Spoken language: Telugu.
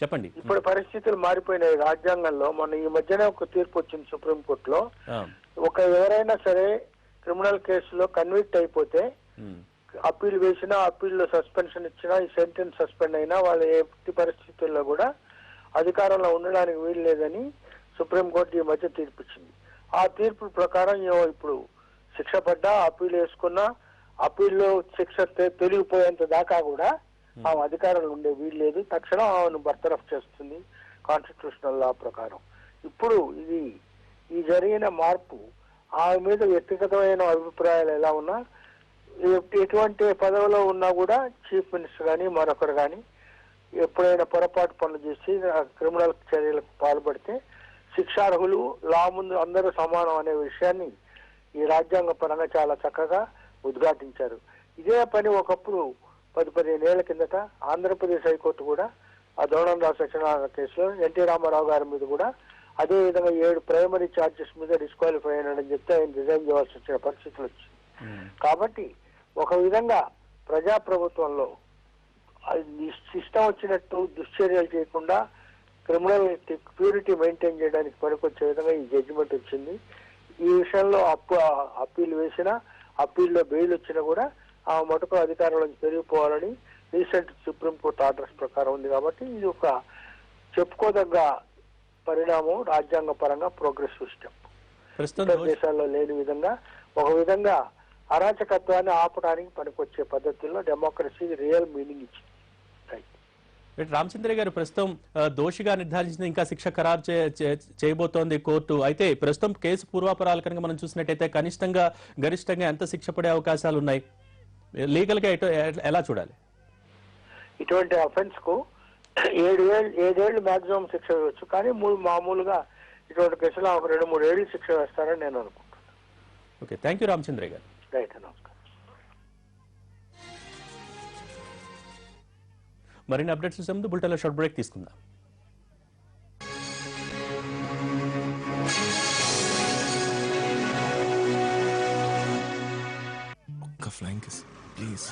చెప్పండి. ఇప్పుడు పరిస్థితులు మారిపోయినాయి రాజ్యాంగంలో. మొన్న ఈ మధ్యనే ఒక తీర్పు వచ్చింది సుప్రీంకోర్టులో. ఎవరైనా సరే క్రిమినల్ కేసులో కన్విక్ట్ అయిపోతే అప్పీల్ వేసినా, అప్పీల్లో సస్పెన్షన్ ఇచ్చినా, ఈ సెంటెన్స్ సస్పెండ్ అయినా వాళ్ళు ఎట్టి పరిస్థితుల్లో కూడా అధికారంలో ఉండడానికి వీలు లేదని సుప్రీంకోర్టు ఈ మధ్య తీర్పిచ్చింది. ఆ తీర్పు ప్రకారం ఇప్పుడు శిక్ష పడ్డా, అప్పీల్ వేసుకున్నా, అప్పీల్లో శిక్ష తొలగిపోయేంత దాకా కూడా ఆమె అధికారంలో ఉండే వీలు లేదు. తక్షణం ఆమెను బర్తరఫ్ చేస్తుంది కాన్స్టిట్యూషనల్ లా ప్రకారం. ఇప్పుడు ఈ జరిగిన మార్పు ఆమె మీద వ్యక్తిగతమైన అభిప్రాయాలు ఎలా ఉన్నా, ఎటువంటి పదవిలో ఉన్నా కూడా చీఫ్ మినిస్టర్ కానీ మరొకరు కానీ ఎప్పుడైనా పొరపాటు పనులు చేసి క్రిమినల్ చర్యలకు పాల్పడితే శిక్షార్హులు, లా ముందు అందరూ సమానం అనే విషయాన్ని ఈ రాజ్యాంగ పరంగా చాలా చక్కగా ఉద్ఘాటించారు. ఇదే పని ఒకప్పుడు 10-15 ఏళ్ల కిందట ఆంధ్రప్రదేశ్ హైకోర్టు కూడా ఆ దోణంరావు సత్యనారాయణ కేసులో ఎన్టీ రామారావు గారి మీద కూడా అదే విధంగా 7 ప్రైమరీ ఛార్జెస్ మీద డిస్క్వాలిఫై అయినాడని చెప్తే ఆయన రిజైన్ చేయాల్సి వచ్చిన పరిస్థితులు వచ్చింది. కాబట్టి ఒక విధంగా ప్రజాప్రభుత్వంలో ఇష్టం వచ్చినట్టు దుశ్చర్యలు చేయకుండా క్రిమినల్ ప్యూరిటీ మెయింటైన్ చేయడానికి పనికొచ్చే విధంగా ఈ జడ్జిమెంట్ వచ్చింది. ఈ విషయంలో అప్పీల్ వేసినా, అప్పీల్లో బెయిల్ వచ్చినా కూడా ఆ మటుకు అధికారంలోంచి పెరిగిపోవాలని రీసెంట్ సుప్రీంకోర్టు ఆర్డర్స్ ప్రకారం ఉంది. కాబట్టి ఇది ఒక చెప్పుకోదగ్గ పరిణామం, రాజ్యాంగ పరంగా ప్రోగ్రెసివ్ స్టెప్. ఇతర దేశాల్లో లేని విధంగా ఒక విధంగా అరాచకత్వాన్ని ఆపడానికి పనికొచ్చే పద్ధతుల్లో డెమోక్రసీ రియల్ మీనింగ్ ఇచ్చింది. రామచంద్ర గారు, ప్రస్తుతం దోషిగా నిర్ధారించిన ఇంకా శిక్ష ఖరారు చేయబోతోంది కోర్టు. అయితే ప్రస్తుతం కేసు పూర్వాపరాలు కనుక మనం చూసినట్టయితే కనిష్టంగా గరిష్టంగా ఎంత శిక్ష పడే అవకాశాలు ఉన్నాయి? లీగల్ గా ఎలా చూడాలి? ఇటువంటి అఫెన్స్ కు 7 ఏళ్ళు మాక్సిమం శిక్ష వేయవచ్చు. కానీ మామూలుగా ఇటువంటి కేసులో 2-3 ఏళ్ళు శిక్ష వేస్తారని నేను అనుకుంటున్నాను. ఓకే, థ్యాంక్ యూ రామచంద్ర గారు. రైట్, నమస్కారం. మరిన్ని అప్డేట్స్ చూసే ముందు బులెటిన్లో షార్ట్ బ్రేక్ తీసుకుందాం. ఒక్క ఫ్లైంగ్ కిస్ ప్లీజ్.